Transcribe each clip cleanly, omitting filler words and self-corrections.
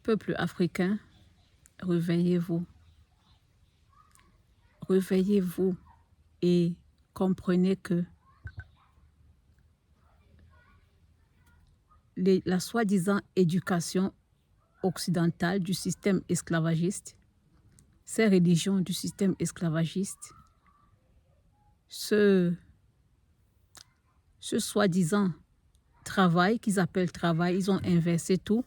Peuple africain, réveillez-vous. Réveillez-vous et comprenez que la soi-disant éducation occidentale du système esclavagiste, ces religions du système esclavagiste, ce soi-disant travail qu'ils appellent travail, ils ont inversé tout.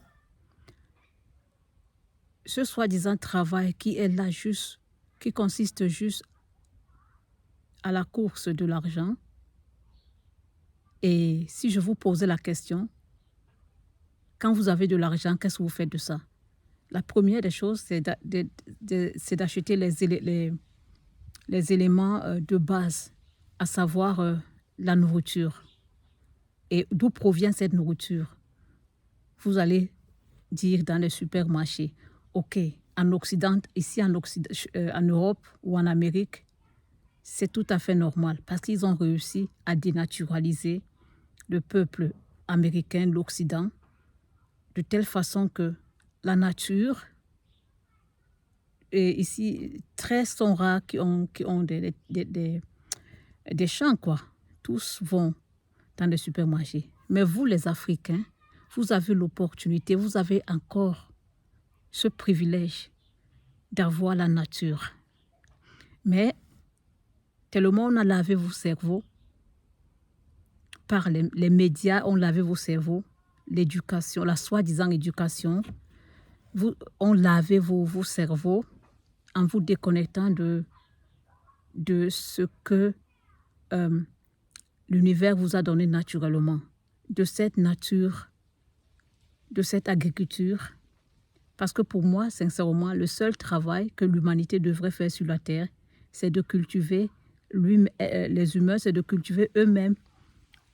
Ce soi-disant travail qui est là juste, qui consiste juste à la course de l'argent. Et si je vous posais la question, quand vous avez de l'argent, qu'est-ce que vous faites de ça? La première des choses, c'est d'acheter les éléments de base, à savoir la nourriture. Et d'où provient cette nourriture? Vous allez dire dans les supermarchés, ok, en Occident, ici en Europe ou en Amérique, c'est tout à fait normal parce qu'ils ont réussi à dénaturaliser le peuple américain, l'Occident, de telle façon que la nature, et ici, très sont rares qui ont des champs, quoi. Tous vont dans les supermarchés. Mais vous, les Africains, vous avez l'opportunité, vous avez encore ce privilège d'avoir la nature. Mais tellement on a lavé vos cerveaux, par les médias, on lavé vos cerveaux, l'éducation, la soi-disant éducation, on lavé vos cerveaux en vous déconnectant de ce que l'univers vous a donné naturellement, de cette nature, de cette agriculture. Parce que pour moi, sincèrement, le seul travail que l'humanité devrait faire sur la terre, c'est de cultiver, les humains, c'est de cultiver eux-mêmes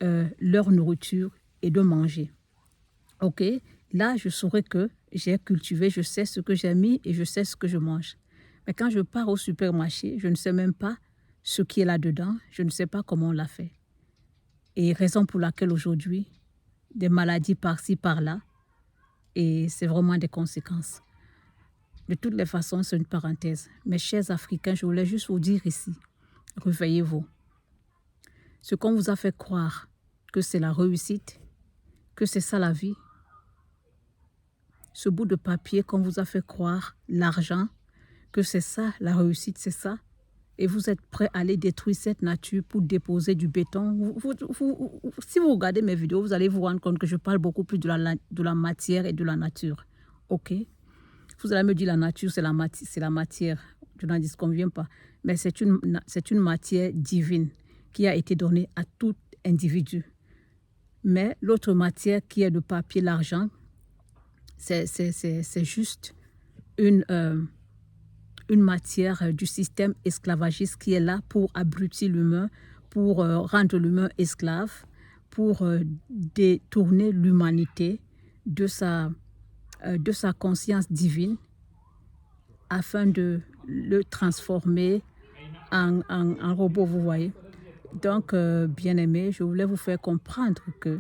leur nourriture et de manger. Ok, là, je saurais que j'ai cultivé, je sais ce que j'ai mis et je sais ce que je mange. Mais quand je pars au supermarché, je ne sais même pas ce qui est là-dedans, je ne sais pas comment on l'a fait. Et raison pour laquelle aujourd'hui, des maladies par-ci, par-là, et c'est vraiment des conséquences. De toutes les façons, c'est une parenthèse. Mes chers Africains, je voulais juste vous dire ici, réveillez-vous. Ce qu'on vous a fait croire que c'est la réussite, que c'est ça la vie, ce bout de papier qu'on vous a fait croire, l'argent, que c'est ça, la réussite, c'est ça, et vous êtes prêt à aller détruire cette nature pour déposer du béton. Si vous regardez mes vidéos, vous allez vous rendre compte que je parle beaucoup plus de la matière et de la nature. Ok? Vous allez me dire la nature, c'est la matière. Je n'en disconviens pas. Mais c'est une matière divine qui a été donnée à tout individu. Mais l'autre matière qui est le papier, l'argent, c'est juste une matière du système esclavagiste qui est là pour abrutir l'humain, pour rendre l'humain esclave, pour détourner l'humanité de sa conscience divine afin de le transformer en robot, vous voyez. Donc, bien-aimés, je voulais vous faire comprendre que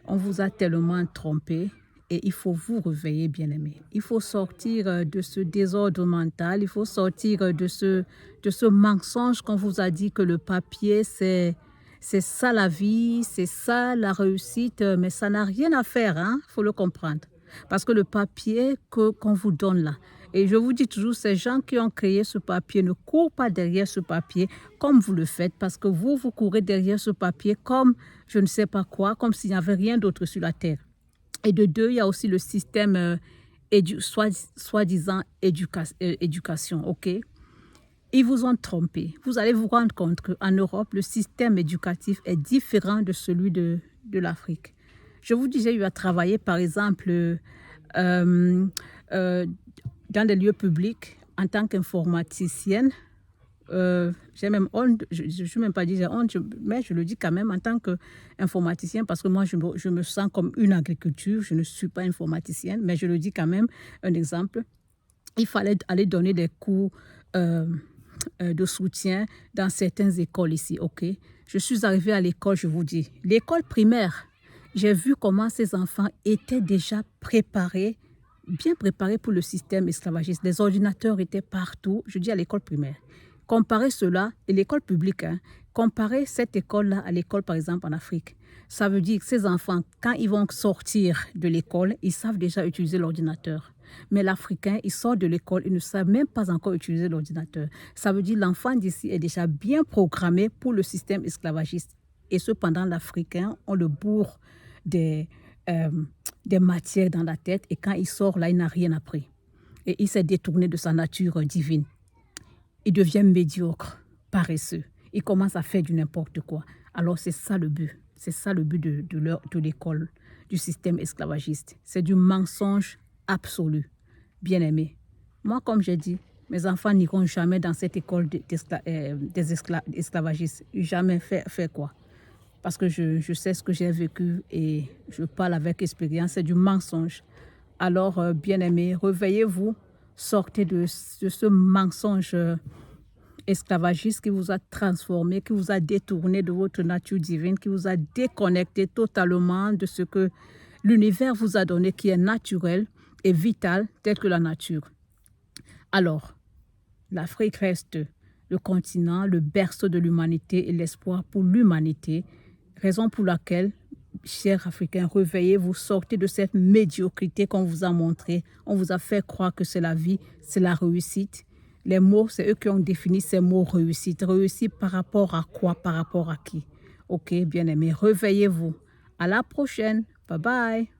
on vous a tellement trompé et il faut vous réveiller, bien-aimés. Il faut sortir de ce désordre mental, il faut sortir de ce mensonge qu'on vous a dit que le papier, c'est ça la vie, c'est ça la réussite, mais ça n'a rien à faire, hein, faut le comprendre. Parce que le papier qu'on vous donne là, et je vous dis toujours, ces gens qui ont créé ce papier ne courent pas derrière ce papier comme vous le faites, parce que vous courez derrière ce papier comme je ne sais pas quoi, comme s'il n'y avait rien d'autre sur la terre. Et de deux, il y a aussi le système soi-disant éducation, ok? Ils vous ont trompé. Vous allez vous rendre compte qu'en Europe, le système éducatif est différent de celui de l'Afrique. Je vous dis, j'ai eu à travailler, par exemple, dans des lieux publics en tant qu'informaticienne. J'ai même honte, je ne suis même pas dit j'ai honte, mais je le dis quand même en tant qu'informaticien parce que moi, je me sens comme une agriculture. Je ne suis pas informaticienne, mais je le dis quand même, un exemple. Il fallait aller donner des cours de soutien dans certaines écoles ici, ok? Je suis arrivée à l'école, je vous dis, l'école primaire. J'ai vu comment ces enfants étaient déjà préparés, bien préparés pour le système esclavagiste. Les ordinateurs étaient partout, je dis à l'école primaire. Comparez cela, et l'école publique, hein, comparez cette école-là à l'école, par exemple, en Afrique. Ça veut dire que ces enfants, quand ils vont sortir de l'école, ils savent déjà utiliser l'ordinateur. Mais l'Africain, il sort de l'école, il ne sait même pas encore utiliser l'ordinateur. Ça veut dire que l'enfant d'ici est déjà bien programmé pour le système esclavagiste. Et cependant, l'Africain, on le bourre des, euh, des matières dans la tête et quand il sort là, il n'a rien appris. Et il s'est détourné de sa nature divine. Il devient médiocre, paresseux. Il commence à faire du n'importe quoi. Alors c'est ça le but. C'est ça le but de l'école, du système esclavagiste. C'est du mensonge absolu. Bien aimé. Moi, comme j'ai dit, mes enfants n'iront jamais dans cette école des esclavagistes. Jamais faire quoi? Parce que je sais ce que j'ai vécu et je parle avec expérience. C'est du mensonge. Alors, bien aimé, réveillez-vous. Sortez de ce mensonge esclavagiste qui vous a transformé, qui vous a détourné de votre nature divine, qui vous a déconnecté totalement de ce que l'univers vous a donné, qui est naturel et vital, tel que la nature. Alors, l'Afrique reste le continent, le berceau de l'humanité et l'espoir pour l'humanité, raison pour laquelle, chers Africains, réveillez-vous, sortez de cette médiocrité qu'on vous a montrée. On vous a fait croire que c'est la vie, c'est la réussite. Les mots, c'est eux qui ont défini ces mots réussite. Réussite par rapport à quoi? Par rapport à qui? Ok, bien aimé, réveillez-vous. À la prochaine. Bye bye.